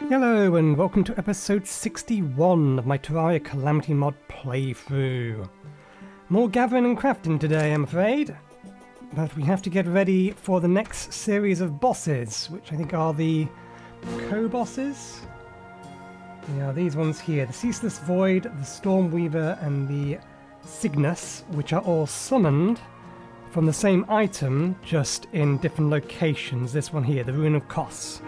Hello and welcome to episode 61 of my Terraria Calamity mod playthrough. More gathering and crafting today, I'm afraid. But we have to get ready for the next series of bosses, which I think are the co-bosses. They are these ones here, the Ceaseless Void, the Stormweaver and the Cygnus, which are all summoned from the same item, just in different locations. This one here, the Ruin of Kos.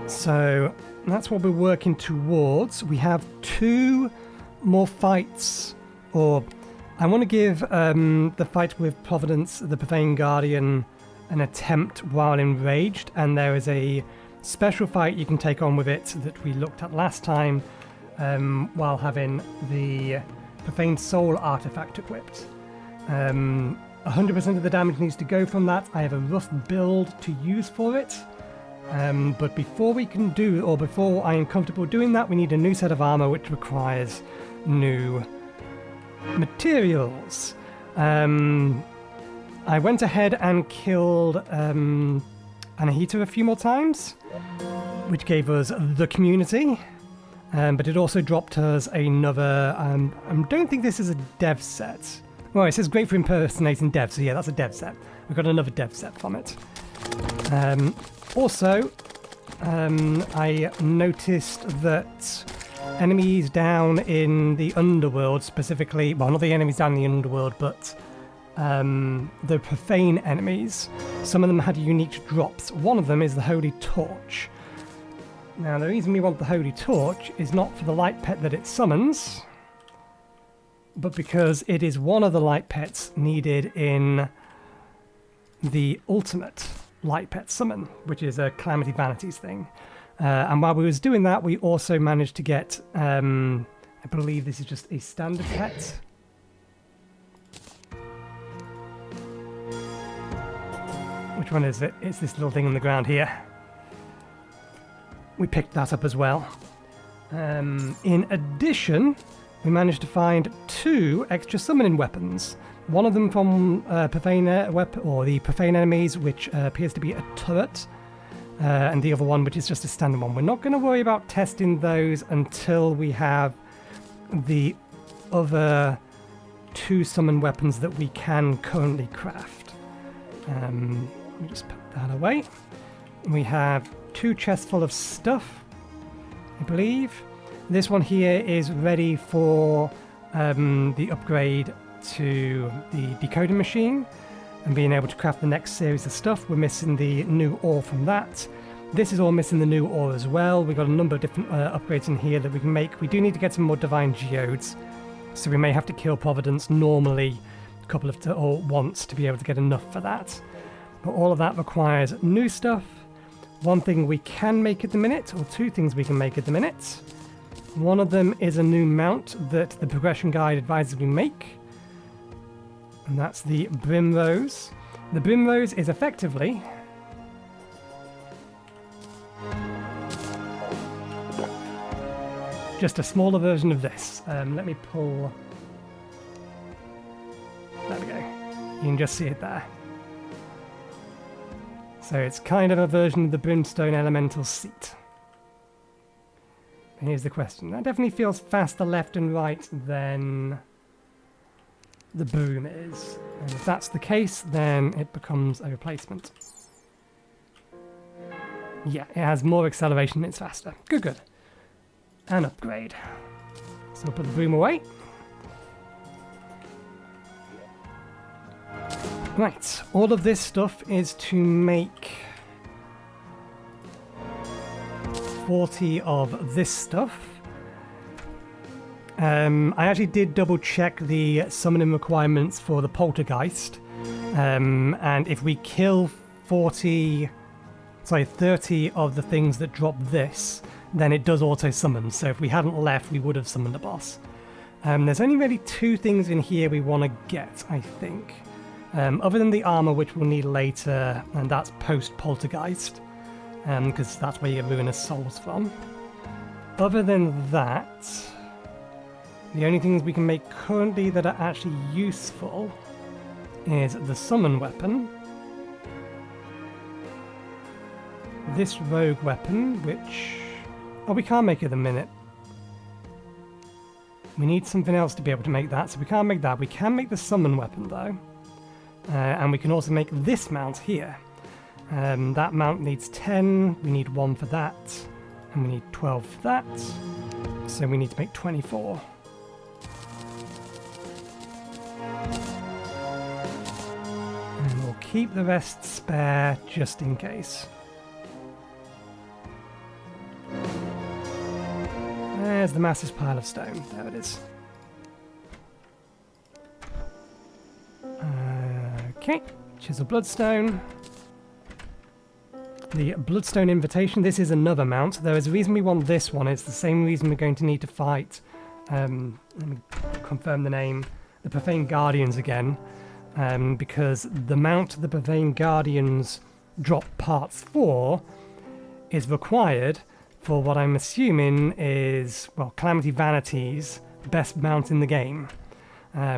So that's what we're working towards. We have 2 more fights, or I want to give the fight with Providence, the Profane Guardian, an attempt while enraged, and there is a special fight you can take on with it that we looked at last time while having the Profane Soul artifact equipped. 100% of the damage needs to go from that. I have a rough build to use for it. But before we can do, or before I am comfortable doing that, we need a new set of armor, which requires new materials. I went ahead and killed Anahita a few more times, which gave us the community, but it also dropped us another, I don't think this is a dev set. Well, it says great for impersonating dev, so yeah, that's a dev set. We've got another dev set from it. Also, I noticed that enemies down in the underworld, specifically, well, not the enemies down in the underworld, but the profane enemies, some of them had unique drops. One of them is the Holy Torch. Now, the reason we want the Holy Torch is not for the light pet that it summons, but because it is one of the light pets needed in the ultimate light pet summon, which is a Calamity Vanities thing. And while we was doing that, we also managed to get, I believe this is just a standard pet. Which one is it? It's this little thing on the ground here. We picked that up as well. In addition, we managed to find 2 extra summoning weapons. One of them from Profane weapon, or the Profane enemies, which appears to be a turret, and the other one, which is just a standard one. We're not going to worry about testing those until we have the other 2 summon weapons that we can currently craft. Let me just put that away. We have 2 chests full of stuff, I believe. This one here is ready for the upgrade to the decoding machine and being able to craft the next series of stuff. We're missing the new ore from that. This is all missing the new ore as well. We've got a number of different upgrades in here that we can make. We do need to get some more divine geodes, so we may have to kill Providence normally a couple of or once to be able to get enough for that. But all of that requires new stuff. One thing we can make at the minute, or 2 things we can make at the minute. One of them is a new mount that the progression guide advises we make. And that's the Brimrose. The Brimrose is effectively just a smaller version of this. Let me pull... There we go. You can just see it there. So it's kind of a version of the Brimstone Elemental Seat. And here's the question. That definitely feels faster left and right than the boom is. And if that's the case, then it becomes a replacement. Yeah, it has more acceleration, it's faster. Good, good. An upgrade. So we'll put the boom away. Right, all of this stuff is to make 40 of this stuff. I actually did double check the summoning requirements for the Poltergeist, and if we kill 30 of the things that drop this, then it does auto summon. So if we hadn't left, we would have summoned a boss. There's only really 2 things in here we want to get, I think, other than the armor, which we'll need later, and that's post Poltergeist, because that's where you get Ruinous Souls from. Other than that, the only things we can make currently that are actually useful is the summon weapon, this rogue weapon, which... Oh, we can't make it at the minute. We need something else to be able to make that, so we can't make that. We can make the summon weapon, though. And we can also make this mount here. That mount needs 10, we need 1 for that, and we need 12 for that. So we need to make 24. And we'll keep the rest spare just in case. There's the massive pile of stone. There it is. Okay, chisel bloodstone. The Bloodstone invitation. This is another mount. There is a reason we want this one. It's the same reason we're going to need to fight. Let me confirm the name. The Profane Guardians again. Because the mount the Profane Guardians drop parts for is required for what I'm assuming is, well, Calamity Vanity's best mount in the game,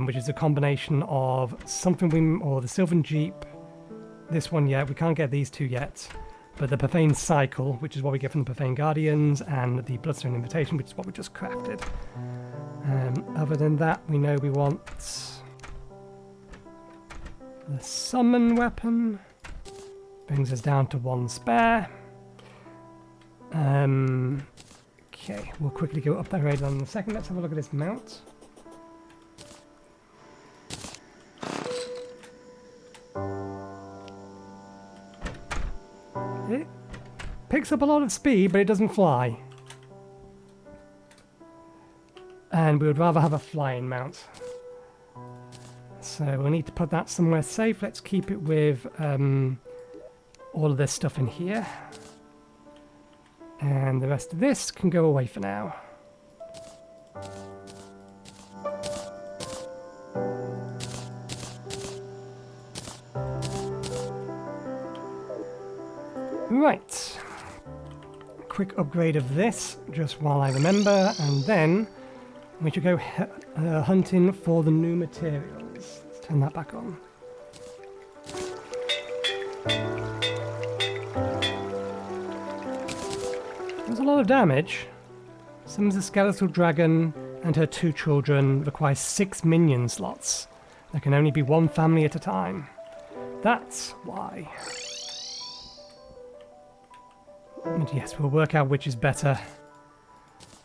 which is a combination of or the Sylvan Jeep, this one yet, we can't get these two yet, but the Profane Cycle, which is what we get from the Profane Guardians, and the Bloodstone Invitation, which is what we just crafted. Other than that, we know we want the Summon weapon, brings us down to 1 spare. Okay, we'll quickly go up that radar in a second. Let's have a look at this mount. It picks up a lot of speed, but it doesn't fly. And we would rather have a flying mount. So we'll need to put that somewhere safe. Let's keep it with all of this stuff in here. And the rest of this can go away for now. Right. Quick upgrade of this, just while I remember, and then we should go hunting for the new materials. Let's turn that back on. There's a lot of damage. Summons a skeletal dragon and her 2 children, requires 6 minion slots. There can only be 1 family at a time. That's why. And yes, we'll work out which is better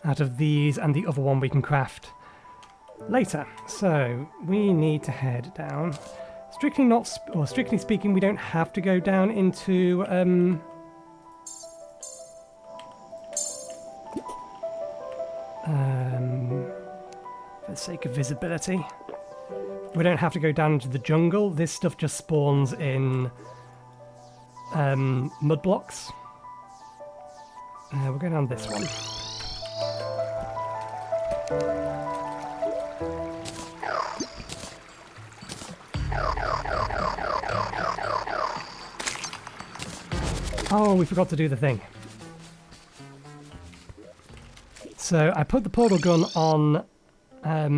out of these and the other one we can craft later. So we need to head down. Strictly speaking, we don't have to go down into for the sake of visibility. We don't have to go down into the jungle. This stuff just spawns in mud blocks. We'll go down this one. Oh, we forgot to do the thing. So I put the portal gun on our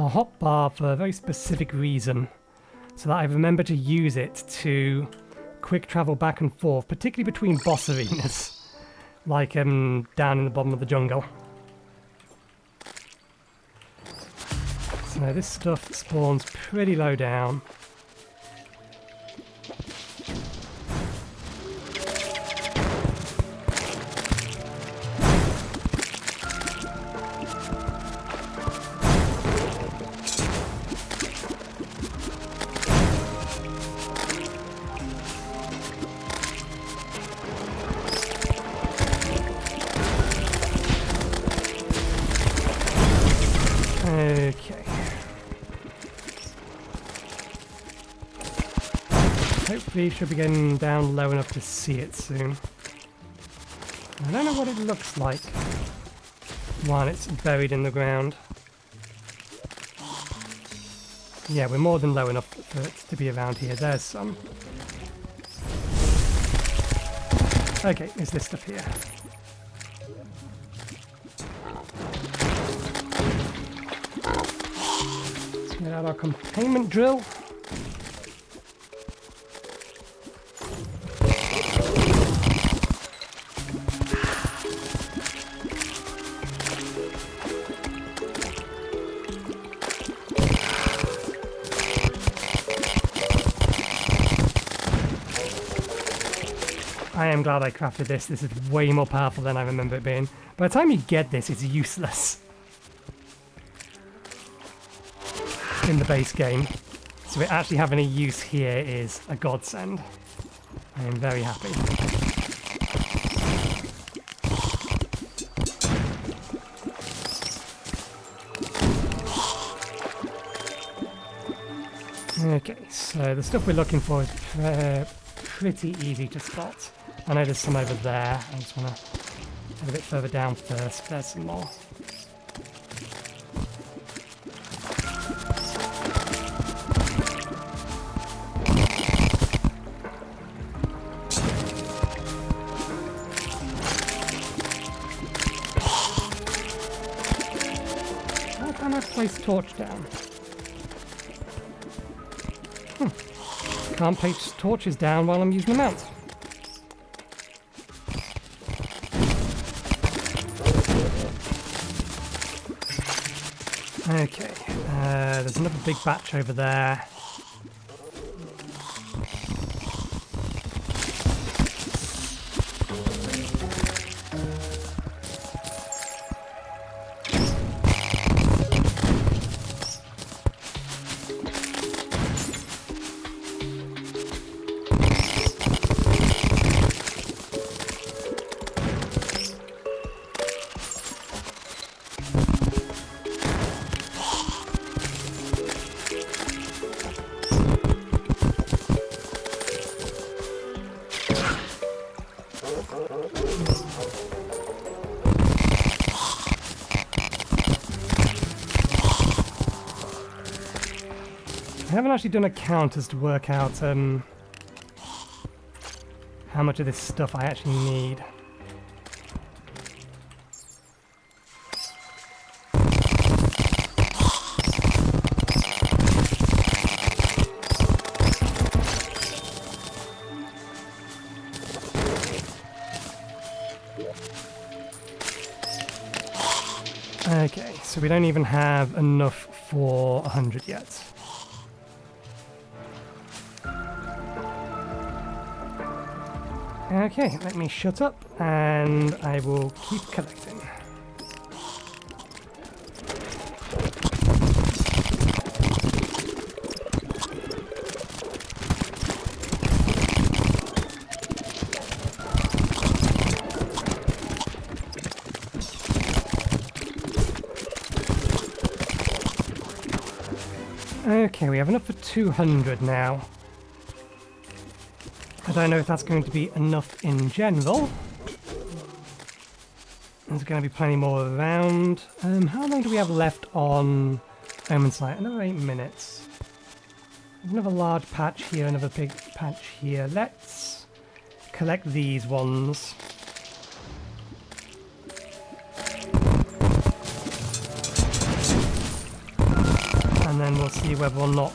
hotbar for a very specific reason, so that I remember to use it to quick travel back and forth, particularly between boss arenas, like down in the bottom of the jungle. So this stuff spawns pretty low down. Okay. Hopefully you should be getting down low enough to see it soon. I don't know what it looks like while it's buried in the ground. Yeah, we're more than low enough for it to be around here. There's some. Okay, is this stuff here? Let's get out our containment drill. I am glad I crafted this. This is way more powerful than I remember it being. By the time you get this, it's useless in the base game. So it actually having a use here is a godsend. I am very happy. Okay, so the stuff we're looking for is pretty easy to spot. I know there's some over there. I just want to head a bit further down first. There's some more. Why can't I place torch down? Can't place torches down while I'm using the mount. Okay, there's another big batch over there. I haven't actually done a count as to work out how much of this stuff I actually need. Okay, so we don't even have enough for 100 yet. Okay, let me shut up and I will keep collecting. Okay, we have enough for 200 now. I don't know if that's going to be enough in general. There's going to be plenty more around. How long do we have left on Omen Site? Another 8 minutes. Another large patch here, another big patch here. Let's collect these ones. And then we'll see whether or not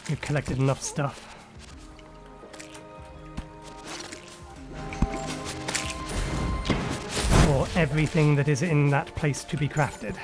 we've collected enough stuff. For everything that is in that place to be crafted.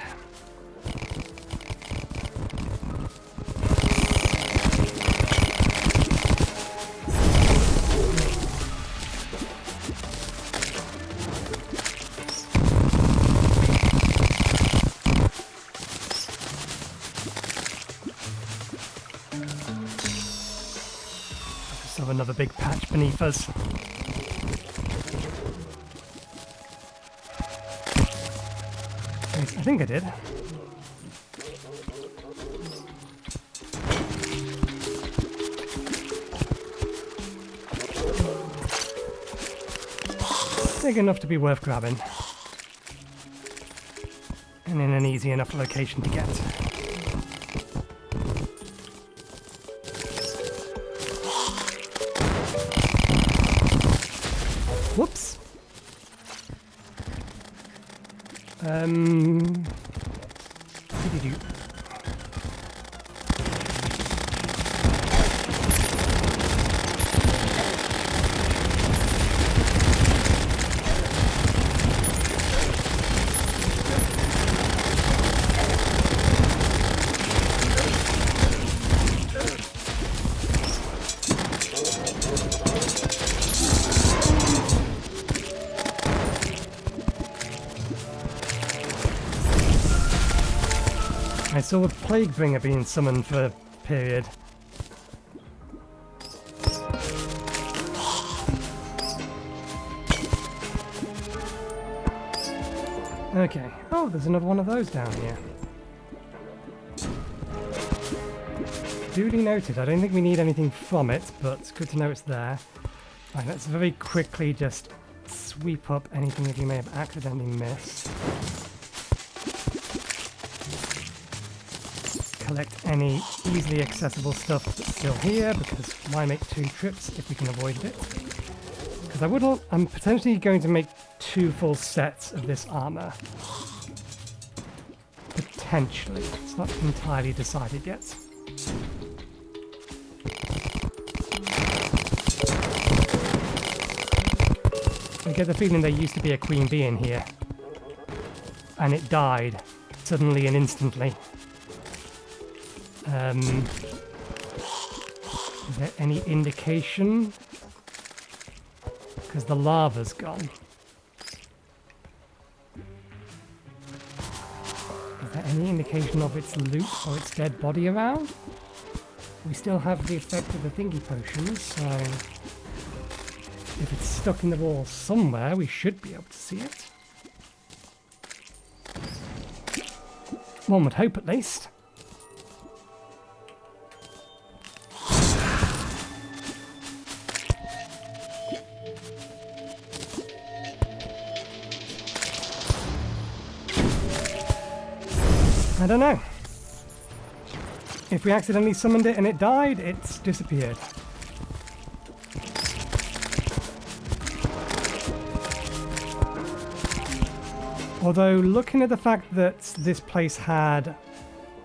So another big patch beneath us. I think I did. Big enough to be worth grabbing. And in an easy enough location to get. Whoops. saw a Plague Bringer being summoned for a period. Okay. Oh, there's another one of those down here. Duly noted. I don't think we need anything from it, but it's good to know it's there. Right, let's very quickly just sweep up anything that we may have accidentally missed. Collect any easily accessible stuff that's still here, because why make 2 trips if we can avoid it? Because I'm potentially going to make 2 full sets of this armor. Potentially. It's not entirely decided yet. I get the feeling there used to be a queen bee in here. And it died. Suddenly and instantly. Is there any indication? Because the lava's gone. Is there any indication of its loot or its dead body around? We still have the effect of the thingy potions, so if it's stuck in the wall somewhere, we should be able to see it. One would hope, at least. I don't know. If we accidentally summoned it and it died, it's disappeared. Although, looking at the fact that this place had,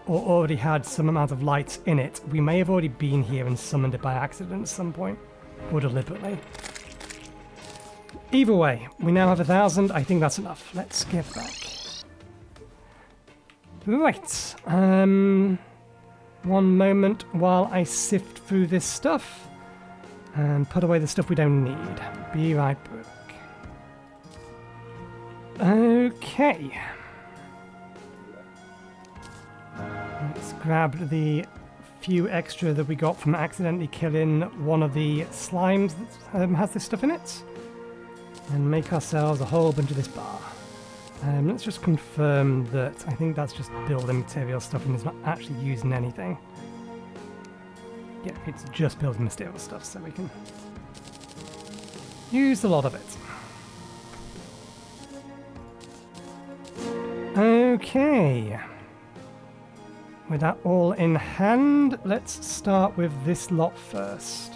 or already had, some amount of lights in it, we may have already been here and summoned it by accident at some point, or deliberately. Either way, we now have 1,000. I think that's enough. Let's get back. Right. One moment while I sift through this stuff and put away the stuff we don't need. Be right back. Okay. Let's grab the few extra that we got from accidentally killing one of the slimes that has this stuff in it, and make ourselves a whole bunch of this bar. Let's just confirm that I think that's just building material stuff and it's not actually using anything. Yeah, it's just building material stuff, so we can use a lot of it. Okay. With that all in hand, let's start with this lot first.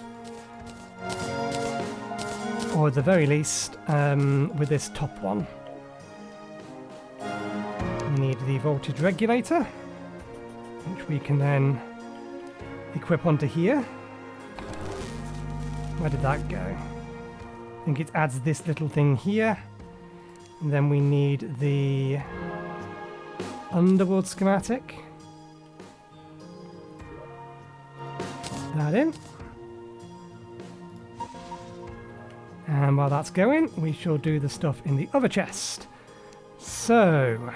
Or at the very least, with this top one. We need the voltage regulator, which we can then equip onto here. Where did that go? I think it adds this little thing here. And then we need the underworld schematic. That in. And while that's going, we shall do the stuff in the other chest. So,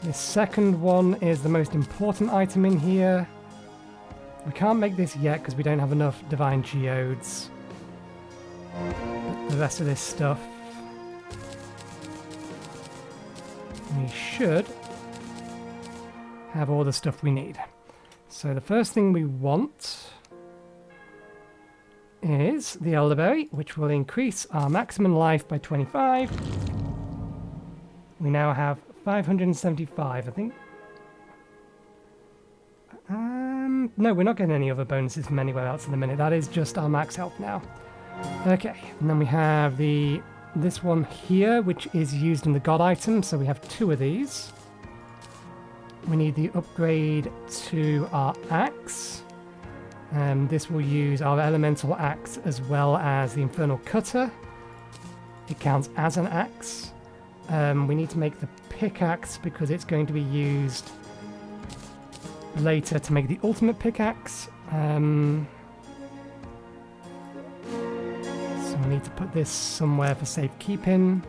this second one is the most important item in here. We can't make this yet because we don't have enough divine geodes. But the rest of this stuff, we should have all the stuff we need. So the first thing we want is the elderberry, which will increase our maximum life by 25. We now have 575, I think. No, we're not getting any other bonuses from anywhere else in the minute. That is just our max health now. Okay, and then we have this one here, which is used in the god item, so we have 2 of these. We need the upgrade to our axe. This will use our elemental axe as well as the infernal cutter. It counts as an axe. We need to make the pickaxe because it's going to be used later to make the ultimate pickaxe. So we need to put this somewhere for safekeeping.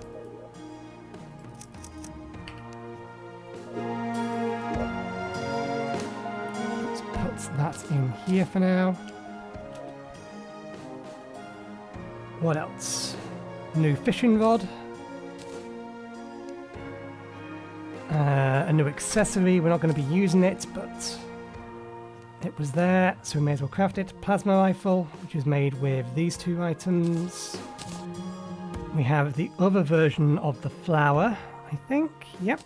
here for now. What else? New fishing rod. A new accessory. We're not going to be using it, but it was there, so we may as well craft it. Plasma rifle, which is made with these two items. We have the other version of the flower, I think. Yep.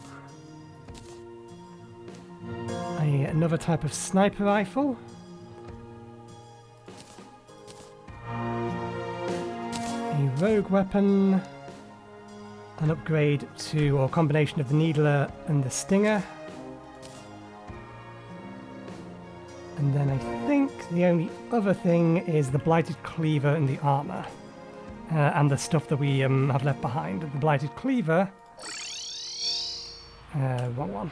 Another type of sniper rifle. A rogue weapon. An upgrade to, or combination of the Needler and the Stinger. And then I think the only other thing is the Blighted Cleaver and the armor. And the stuff that we have left behind. The Blighted Cleaver. Wrong one.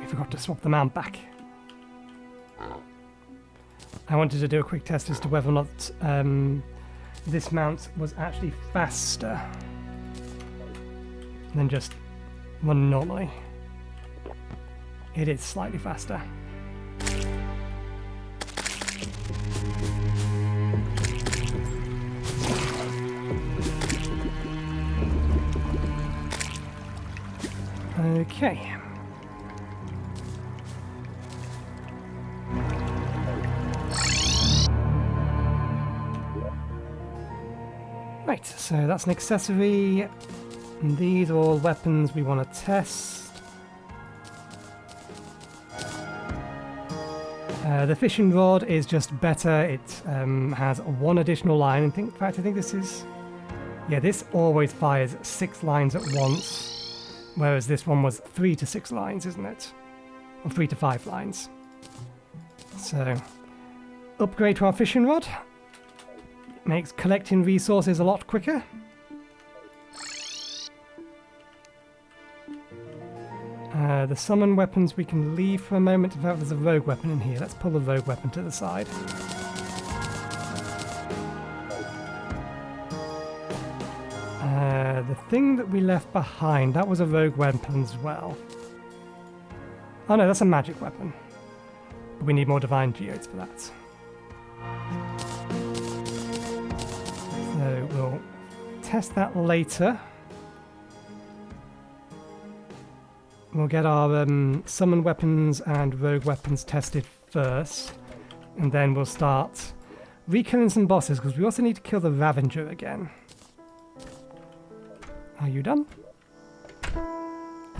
We forgot to swap the mount back. I wanted to do a quick test as to whether or not this mount was actually faster than just run normally. It is slightly faster. Okay. Right, so that's an accessory. And these are all weapons we want to test. The fishing rod is just better. It has one additional line. In fact, I think this is... Yeah, this always fires 6 lines at once. Whereas this one was 3 to 6 lines, isn't it? Or 3 to 5 lines. So, upgrade to our fishing rod. Makes collecting resources a lot quicker. The summon weapons we can leave for a moment. In fact, there's a rogue weapon in here. Let's pull the rogue weapon to the side. The thing that we left behind, that was a rogue weapon as well. Oh no, that's a magic weapon. But we need more divine geodes for that. So we'll test that later. We'll get our summon weapons and rogue weapons tested first, and then we'll start re-killing some bosses, because we also need to kill the Ravager again. Are you done?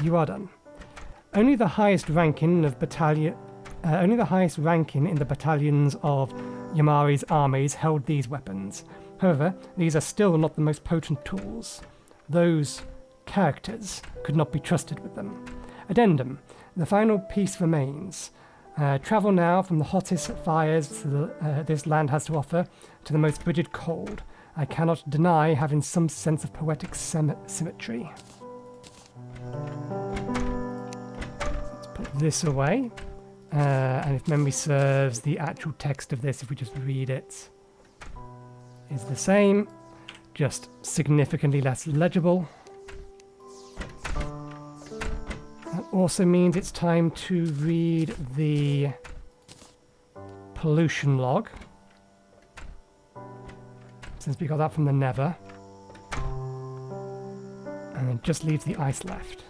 You are done. Only the highest ranking in the battalions of Yamari's armies held these weapons. However, these are still not the most potent tools. Those characters could not be trusted with them. Addendum. The final piece remains. Travel now from the hottest fires this land has to offer to the most frigid cold. I cannot deny having some sense of poetic symmetry. Let's put this away. And if memory serves, the actual text of this, if we just read it, is the same, just significantly less legible. That also means it's time to read the pollution log, since we got that from the Nether. And it just leaves the ice left.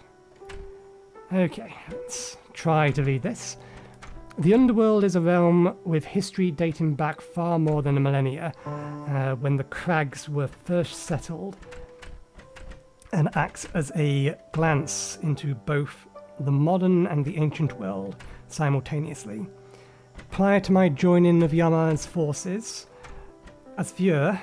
Okay, let's try to read this. The Underworld is a realm with history dating back far more than a millennia, when the crags were first settled, and acts as a glance into both the modern and the ancient world simultaneously. Prior to my joining of Yama's forces, Asfury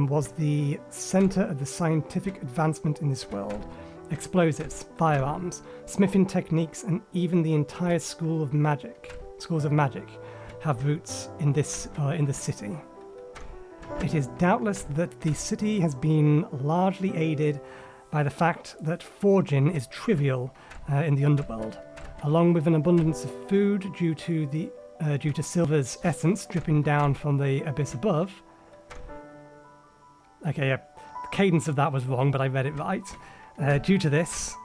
was the center of the scientific advancement in this world. Explosives, firearms, smithing techniques, and even the entire schools of magic have roots in this city. It is doubtless that the city has been largely aided by the fact that forging is trivial in the underworld, along with an abundance of food due to Silver's essence dripping down from the abyss above. Okay, yeah. cadence of that was wrong, but I read it right. Due to this,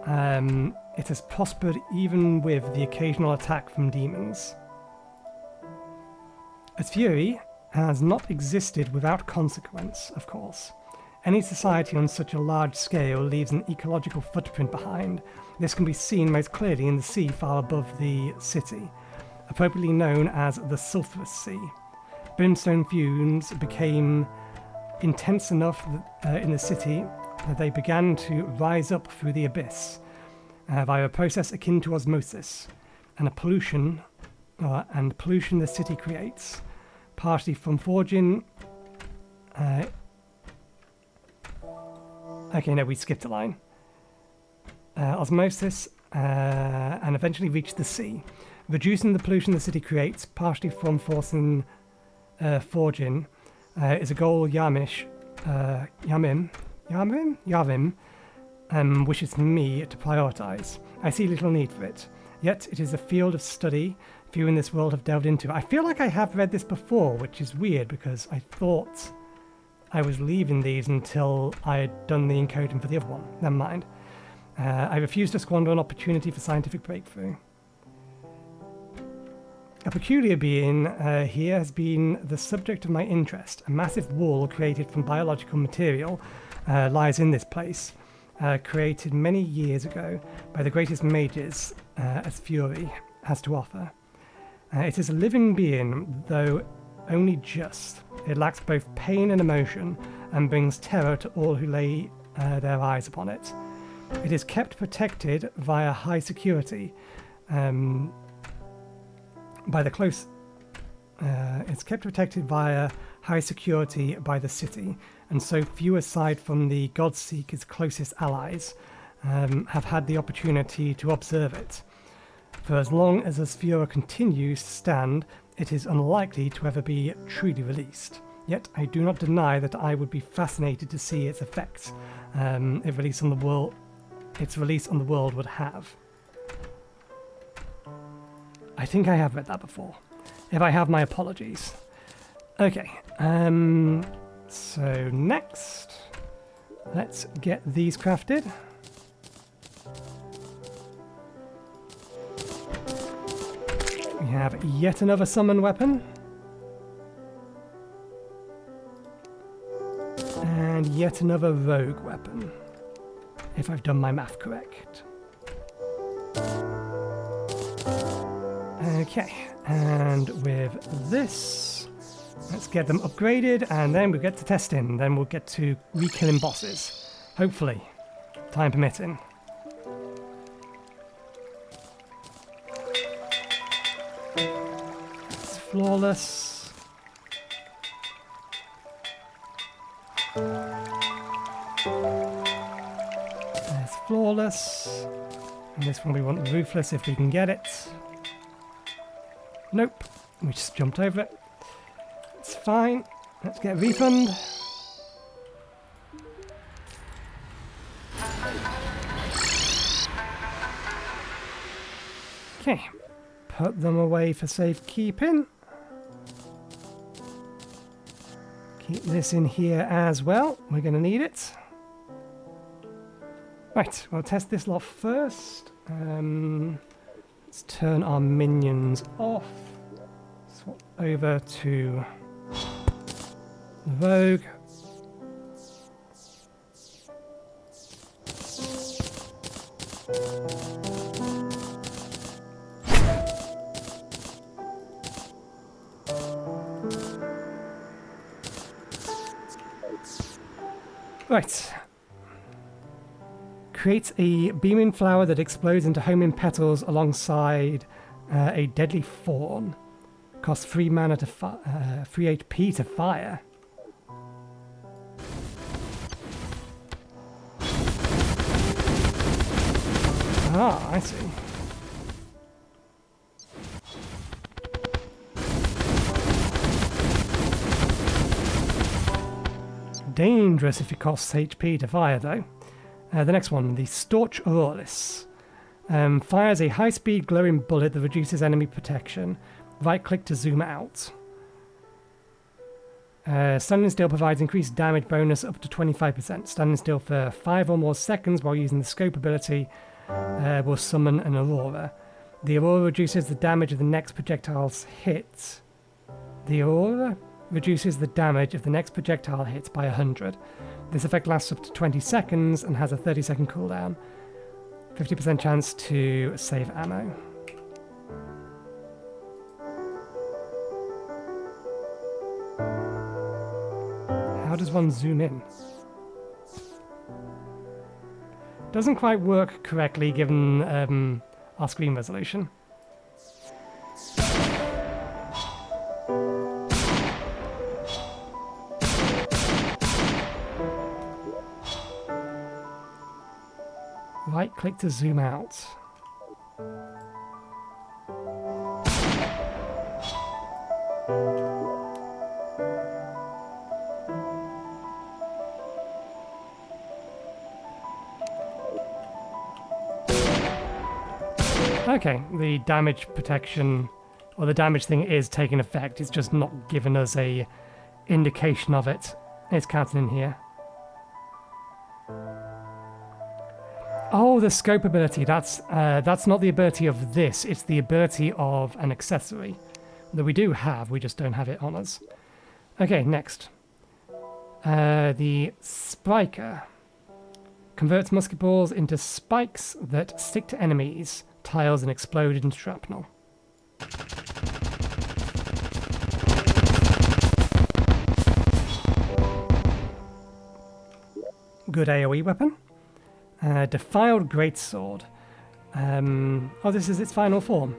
it has prospered even with the occasional attack from demons. Its fury has not existed without consequence, of course. Any society on such a large scale leaves an ecological footprint behind. This can be seen most clearly in the sea far above the city, appropriately known as the Sulphurous Sea. Brimstone fumes became intense enough in the city that they began to rise up through the abyss via a process akin to osmosis, and pollution the city creates, partially from forging. Okay, no, we skipped a line. Osmosis and eventually reach the sea, reducing the pollution the city creates, partially from forcing forging, is a goal Yavim wishes me to prioritise. I see little need for it, yet it is a field of study few in this world have delved into. I feel like I have read this before, which is weird because I thought I was leaving these until I had done the encoding for the other one. Never mind. I refuse to squander an opportunity for scientific breakthrough. A peculiar being here has been the subject of my interest. A massive wall created from biological material lies in this place, created many years ago by the greatest mages as Fury has to offer. It is a living being, though only just. It lacks both pain and emotion, and brings terror to all who lay their eyes upon it. It is kept protected via high security it's kept protected via high security by the city, and so few aside from the Godseeker's closest allies have had the opportunity to observe it. For as long as Asphura continues to stand, it is unlikely to ever be truly released. Yet I do not deny that I would be fascinated to see its effects its release on the world would have. I think I have read that before. If I have, my apologies. Okay, so next, let's get these crafted. We have yet another summon weapon. And yet another rogue weapon, if I've done my math correct. Okay, and with this, let's get them upgraded, and then we'll get to testing, then we'll get to re-killing bosses. Hopefully, time permitting. It's flawless. There's flawless. And this one we want ruthless if we can get it. Nope, we just jumped over it. It's fine. Let's get a refund. Okay, put them away for safekeeping. Keep this in here as well. We're going to need it. Right, we'll test this lot first. Let's turn our minions off. Swap over to the Rogue. Right. Creates a beaming flower that explodes into homing petals alongside a deadly thorn. Costs 3 mana to 3 HP to fire. Ah, I see. Dangerous if it costs HP to fire, though. The next one, the Storch Aurolis. Fires a high-speed glowing bullet that reduces enemy protection. Right-click to zoom out. Standing still provides increased damage bonus up to 25%. Standing still for 5 or more seconds while using the scope ability will summon an aurora. The aurora reduces the damage of the next projectile's hit. The aurora reduces the damage of the next projectile hit by 100. This effect lasts up to 20 seconds and has a 30-second cooldown. 50% chance to save ammo. How does one zoom in? Doesn't quite work correctly given our screen resolution. Right click to zoom out. Okay, the damage protection, or the damage thing is taking effect, it's just not giving us a indication of it. It's counting in here. Oh, the scope ability, that's not the ability of this, it's the ability of an accessory that we do have, we just don't have it on us. Okay, next. The Spiker converts musket balls into spikes that stick to enemies, tiles, and explode into shrapnel. Good AoE weapon. Defiled Greatsword. Oh, this is its final form.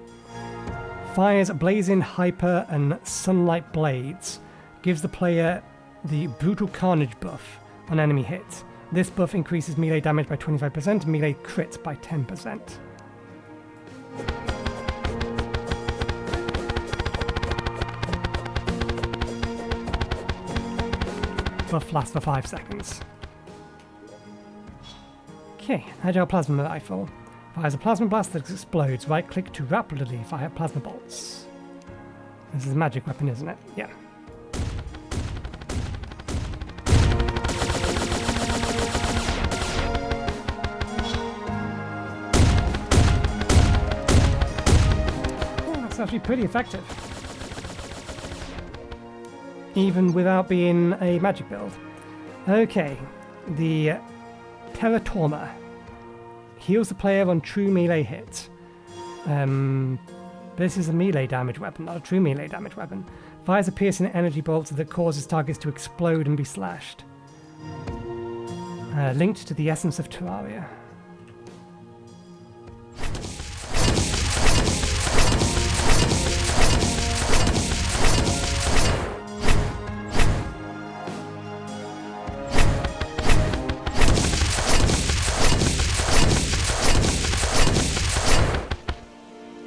Fires blazing hyper and sunlight blades. Gives the player the brutal carnage buff on enemy hits. This buff increases melee damage by 25% and melee crits by 10%. Buff lasts for 5 seconds. Okay, Agile Plasma Rifle. Fires a plasma blast that explodes. Right click to rapidly fire plasma bolts. This is a magic weapon, isn't it? Yeah. Oh, that's actually pretty effective. Even without being a magic build. Okay, the Terraria heals the player on true melee hit. This is a melee damage weapon, not a true melee damage weapon. Fires a piercing energy bolt that causes targets to explode and be slashed. Linked to the essence of Terraria.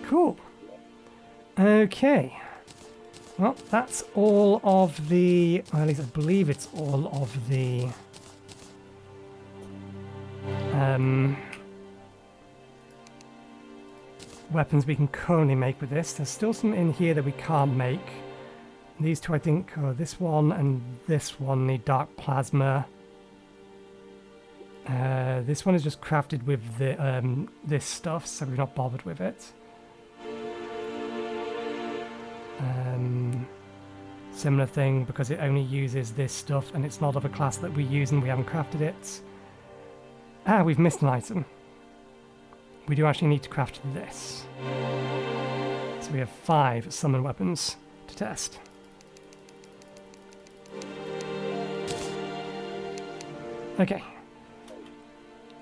Cool. Okay. Well, that's all of the... Or at least I believe it's all of the... weapons we can currently make with this. There's still some in here that we can't make. These two, I think, this one and this one need dark plasma. This one is just crafted with the this stuff, so we're not bothered with it. Similar thing, because it only uses this stuff and it's not of a class that we use and we haven't crafted it. Ah, we've missed an item. We do actually need to craft this. So we have 5 summon weapons to test. Okay.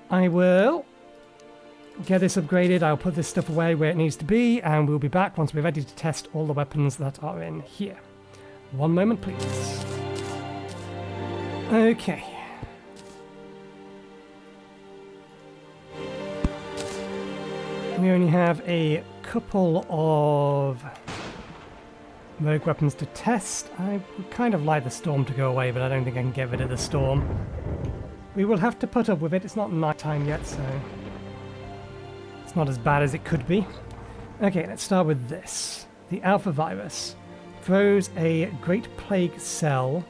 I will get this upgraded, I'll put this stuff away where it needs to be, and we'll be back once we're ready to test all the weapons that are in here. One moment, please. Okay. We only have a couple of rogue weapons to test. I would kind of like the storm to go away, but I don't think I can get rid of the storm. We will have to put up with it. It's not night time yet, so it's not as bad as it could be. Okay, let's start with this. The Alpha Virus. throws a Great Plague Cell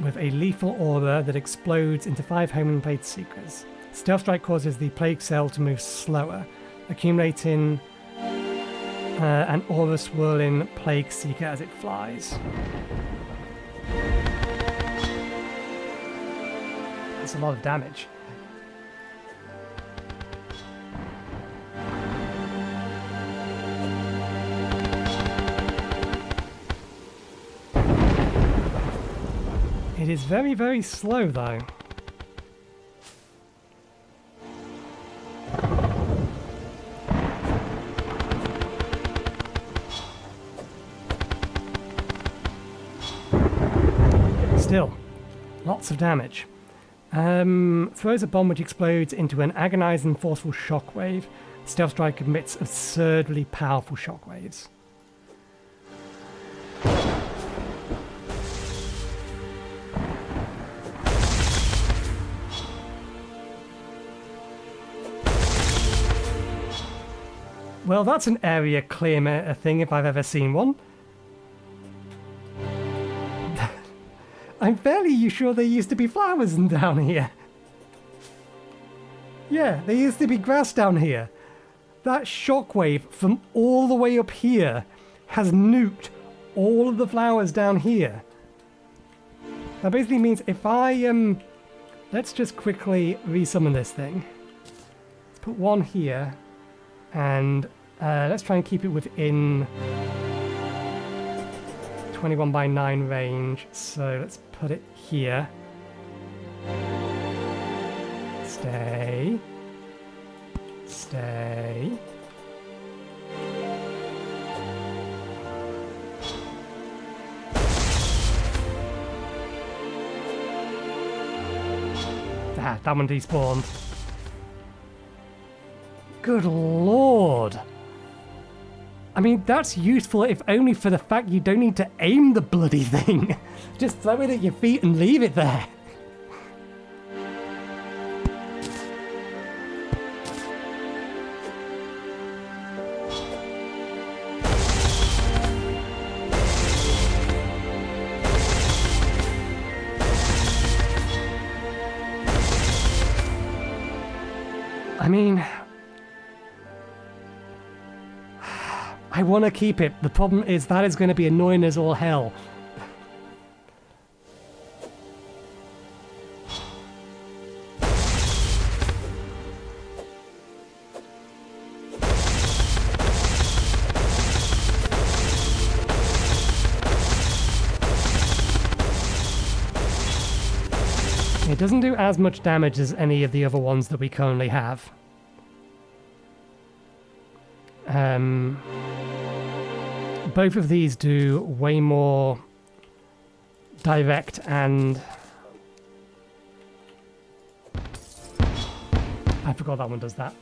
with a lethal aura that explodes into 5 homing blade seekers. Stealth Strike causes the Plague Cell to move slower, accumulating an aura swirling Plague Seeker as it flies. That's a lot of damage. It is very, very slow though. Still, lots of damage. Throws a bomb which explodes into an agonizing, forceful shockwave. Stealth Strike emits absurdly powerful shockwaves. Well, that's an area clear thing if I've ever seen one. I'm fairly sure there used to be flowers down here. Yeah, there used to be grass down here. That shockwave from all the way up here has nuked all of the flowers down here. That basically means if I, let's just quickly resummon this thing. Let's put one here, and let's try and keep it within 21 by 9 range. So let's put it here. Stay. Stay. Ah, that one despawned. Good lord. I mean, that's useful if only for the fact you don't need to aim the bloody thing. Just throw it at your feet and leave it there. I mean, I want to keep it. The problem is that is going to be annoying as all hell. It doesn't do as much damage as any of the other ones that we currently have. Both of these do way more direct and... I forgot that one does that.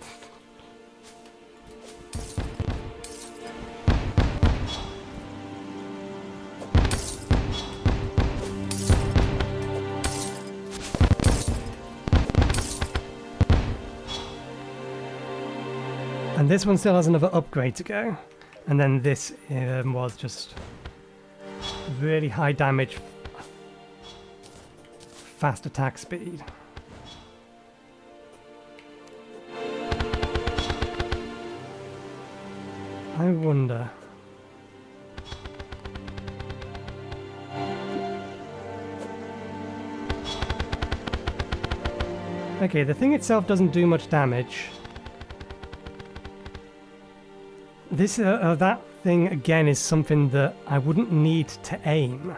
And this one still has another upgrade to go. And then this was just really high damage, fast attack speed. I wonder. Okay, the thing itself doesn't do much damage. This, that thing again is something that I wouldn't need to aim.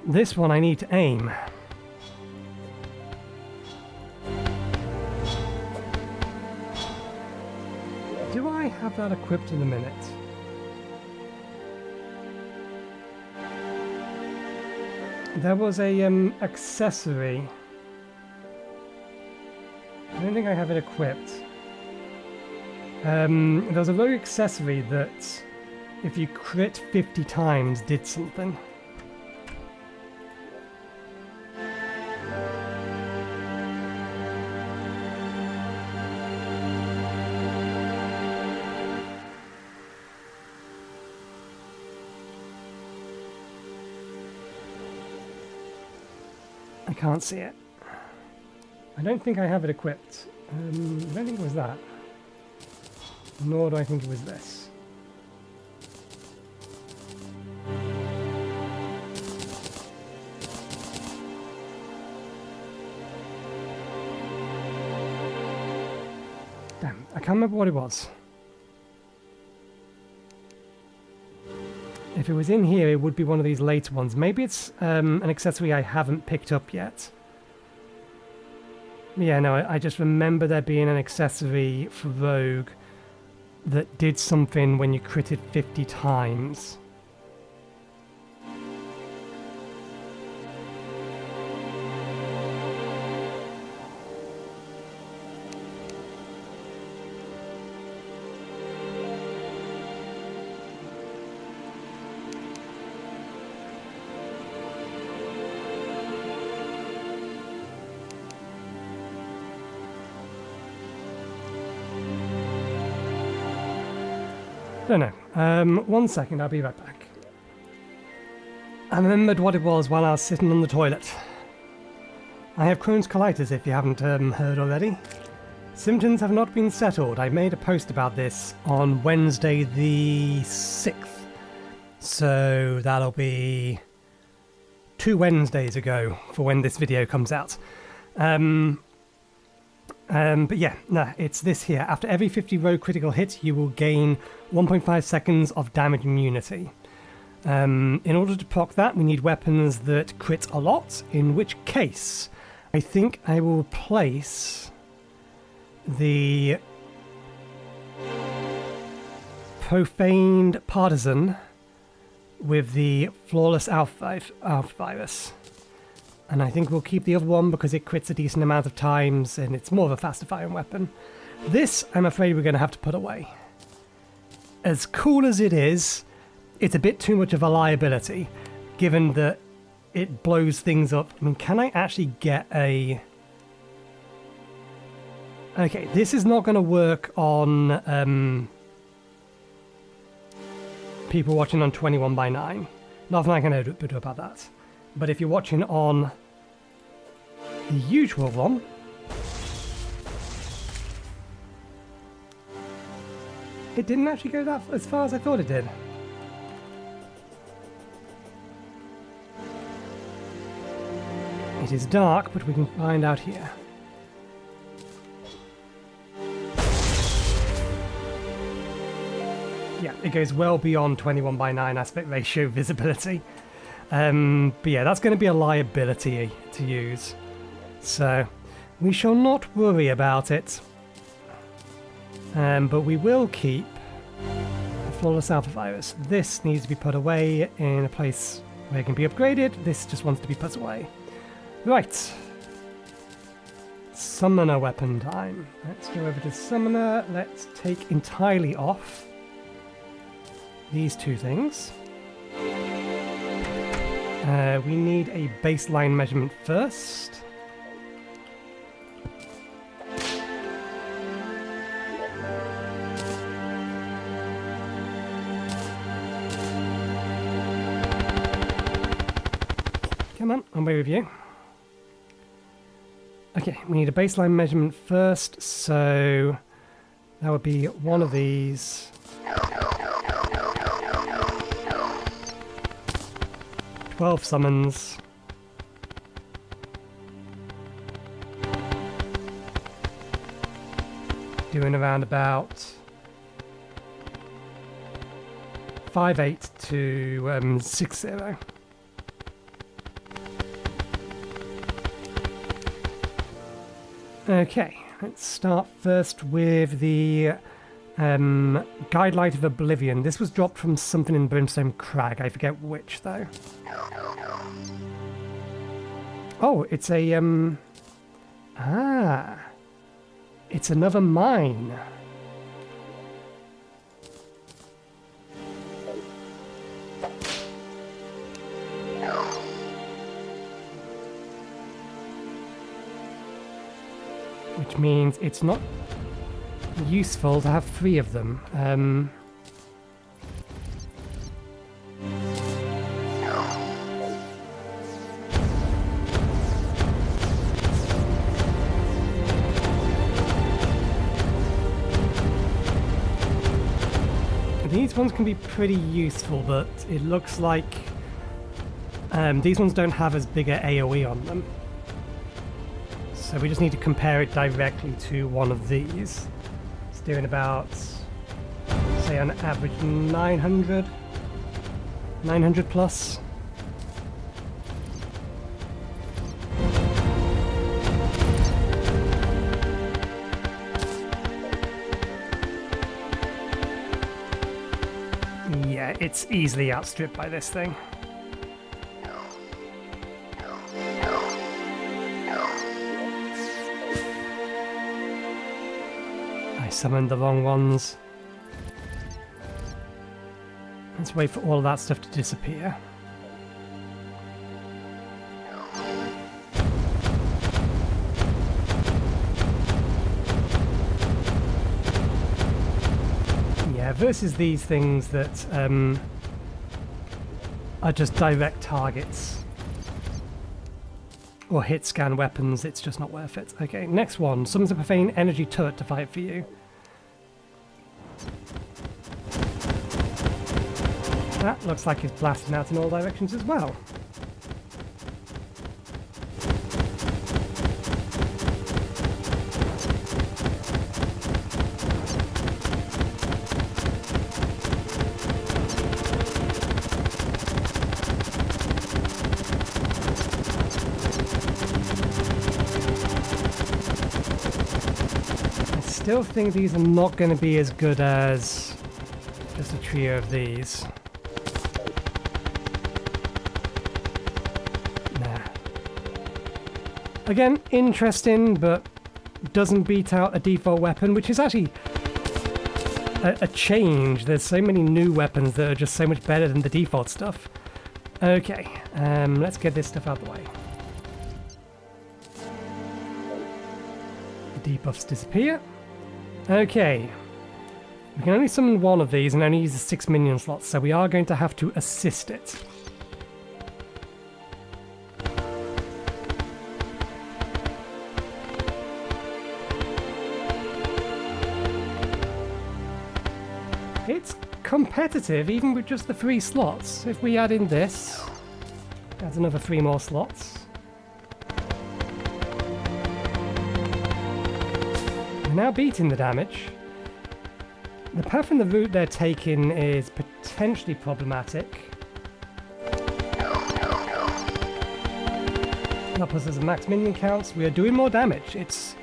This one I need to aim. Do I have that equipped in a minute? There was a accessory. I don't think I have it equipped. There was a rogue accessory that, if you crit 50 times, did something. I can't see it. I don't think I have it equipped. I don't think it was that. Nor do I think it was this. Damn, I can't remember what it was. If it was in here, it would be one of these later ones. Maybe it's an accessory I haven't picked up yet. Yeah, no, I just remember there being an accessory for Rogue that did something when you critted 50 times. Don't know. 1 second, I'll be right back. I remembered what it was while I was sitting on the toilet. I have Crohn's colitis, if you haven't heard already. Symptoms have not been settled. I made a post about this on Wednesday the 6th. So that'll be 2 Wednesdays ago for when this video comes out. But yeah, no, it's this here. After every 50 rogue critical hit, you will gain 1.5 seconds of damage immunity. In order to proc that, we need weapons that crit a lot, in which case, I think I will replace the Profaned Partisan with the Flawless Alpha Virus. And I think we'll keep the other one because it crits a decent amount of times and it's more of a faster firing weapon. This, I'm afraid we're going to have to put away. As cool as it is, it's a bit too much of a liability, given that it blows things up. I mean, can I actually get a... Okay, this is not going to work on people watching on 21:9. Nothing I can do about that. But if you're watching on the usual one, it didn't actually go that as far as I thought it did. It is dark, but we can find out here. Yeah, it goes well beyond 21:9 aspect ratio visibility. But yeah, that's going to be a liability to use. So, we shall not worry about it. But we will keep the Flawless Alpha Virus. This needs to be put away in a place where it can be upgraded. This just wants to be put away. Right. Summoner weapon time. Let's go over to Summoner. Let's take entirely off these two things. We need a baseline measurement first. Come on, I'm away with you. Okay, we need a baseline measurement first, so that would be one of these. 12 summons. Doing around about 5/8 to 6/0. Okay, let's start first with the Guidelight of Oblivion. This was dropped from something in Brimstone Crag. I forget which, though. Oh, it's a, it's another mine. Which means it's not useful to have 3 of them. ones can be pretty useful, but it looks like these ones don't have as big a AoE on them. So we just need to compare it directly to one of these. It's doing about, say, on average 900 plus. Yeah, it's easily outstripped by this thing. I summoned the wrong ones. Let's wait for all of that stuff to disappear. Yeah, versus these things that are just direct targets or hit scan weapons, it's just not worth it. Okay, next one. Summons a profane energy turret to fight for you. That looks like it's blasting out in all directions as well. I still think these are not going to be as good as just a trio of these. Again, interesting, but doesn't beat out a default weapon, which is actually a change. There's so many new weapons that are just so much better than the default stuff. Okay, let's get this stuff out of the way. The debuffs disappear. Okay. We can only summon one of these and only use the 6 minion slots, so we are going to have to assist it. It's competitive, even with just the 3 slots. If we add in this, adds another 3 more slots. We're now beating the damage. The path and the route they're taking is potentially problematic. That puts us at max minion counts. We are doing more damage. It's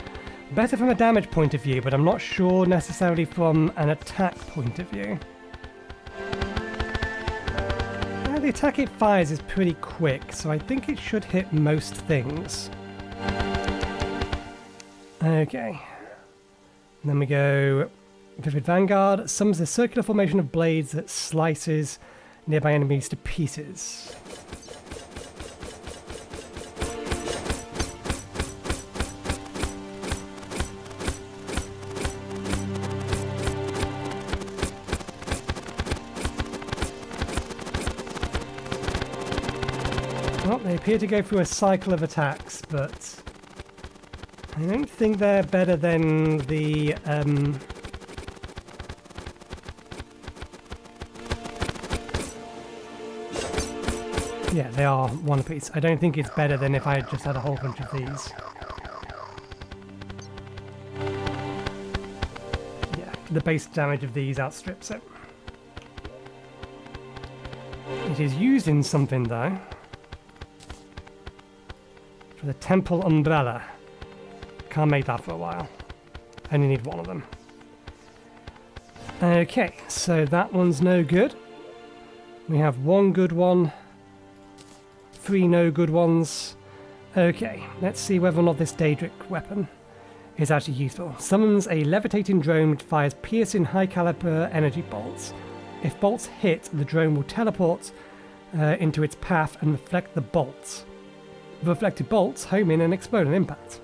better from a damage point of view, but I'm not sure necessarily from an attack point of view. The attack it fires is pretty quick, so I think it should hit most things. Okay. And then we go Vivid Vanguard. Summons a circular formation of blades that slices nearby enemies to pieces. Well, they appear to go through a cycle of attacks, but I don't think they're better than the yeah, they are one apiece. I don't think it's better than if I had just had a whole bunch of these. Yeah, the base damage of these outstrips it. It is used in something though. For the Temple Umbrella. Can't make that for a while. Only need one of them. Okay, so that one's no good. We have one good one. 3 no good ones. Okay, let's see whether or not this Daedric weapon is actually useful. Summons a levitating drone which fires piercing high caliber energy bolts. If bolts hit, the drone will teleport into its path and reflect the bolts. The reflected bolts home in and explode on impact.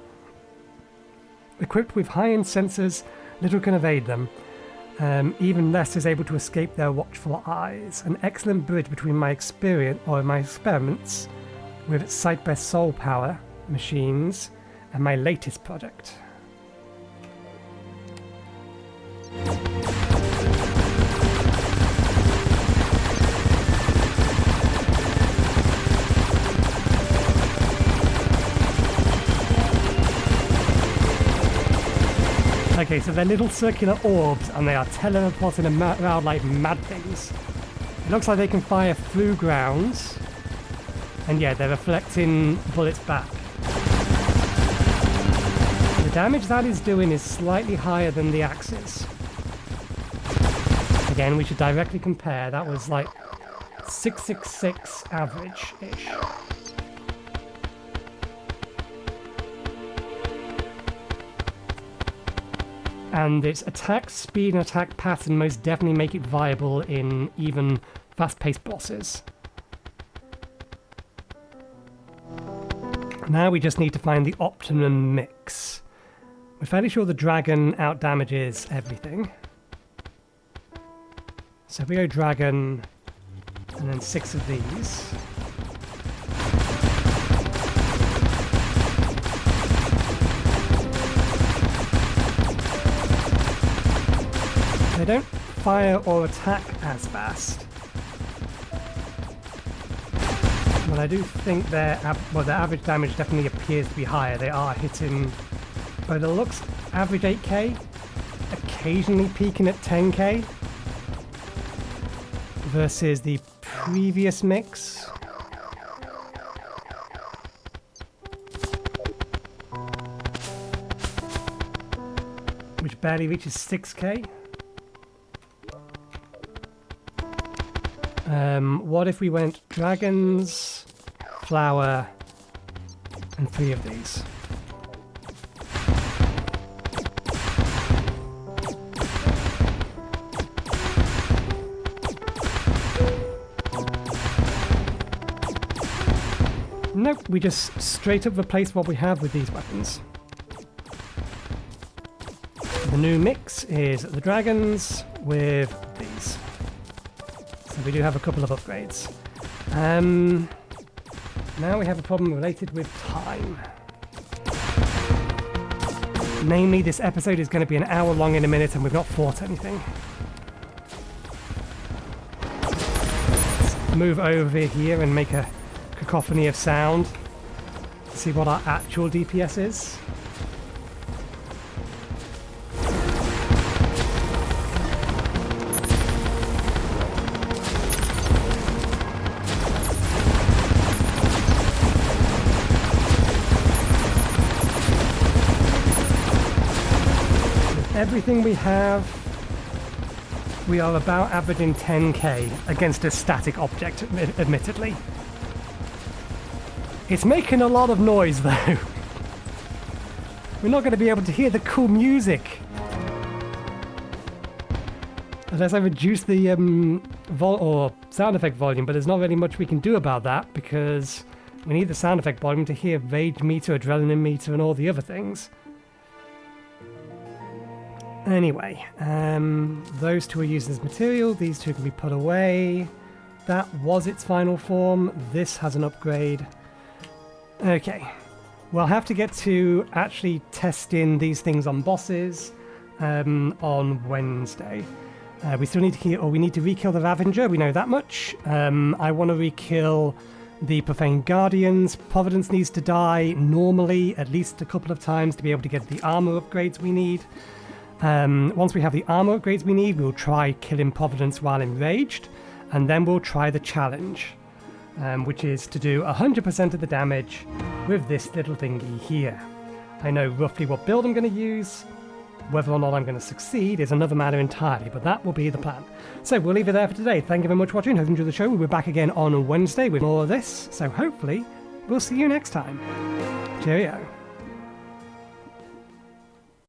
Equipped with high-end sensors, little can evade them. Even less is able to escape their watchful eyes. An excellent bridge between my experiments with Sight-Best Soul Power machines and my latest project. Okay, so they're little circular orbs, and they are teleporting around like mad things. It looks like they can fire through grounds. And yeah, they're reflecting bullets back. The damage that is doing is slightly higher than the axes. Again, we should directly compare. That was like 666 average-ish. And its attack speed and attack pattern most definitely make it viable in even fast-paced bosses. Now we just need to find the optimum mix. We're fairly sure the dragon out-damages everything. So if we go dragon, and then 6 of these. They don't fire or attack as fast. But I do think their average damage definitely appears to be higher. They are hitting, by the looks, average 8k, occasionally peaking at 10k, versus the previous mix. Which barely reaches 6k. What if we went dragons, flower, and 3 of these? Nope, we just straight up replace what we have with these weapons. The new mix is the dragons with these. So we do have a couple of upgrades. Now we have a problem related with time. Namely, this episode is going to be an hour long in a minute and we've not fought anything. Let's move over here and make a cacophony of sound. See what our actual DPS is. Everything we have, we are about averaging 10k against a static object, admittedly. It's making a lot of noise though. We're not going to be able to hear the cool music unless I reduce the sound effect volume, but there's not really much we can do about that because we need the sound effect volume to hear rage meter, adrenaline meter, and all the other things. Anyway, those 2 are used as material, these 2 can be put away. That was its final form, this has an upgrade. Okay, we'll have to get to actually testing these things on bosses on Wednesday. We still need to kill, or we need to re-kill the Ravager, we know that much. I want to re-kill the Profane Guardians. Providence needs to die normally at least a couple of times to be able to get the armor upgrades we need. Once we have the armor upgrades we need, we'll try killing Providence while enraged, and then we'll try the challenge, which is to do 100% of the damage with this little thingy here. I know roughly what build I'm going to use. Whether or not I'm going to succeed is another matter entirely, but that will be the plan. So we'll leave it there for today. Thank you very much for watching. Hope you enjoyed the show. We'll be back again on Wednesday with more of this, so hopefully we'll see you next time. Cheerio.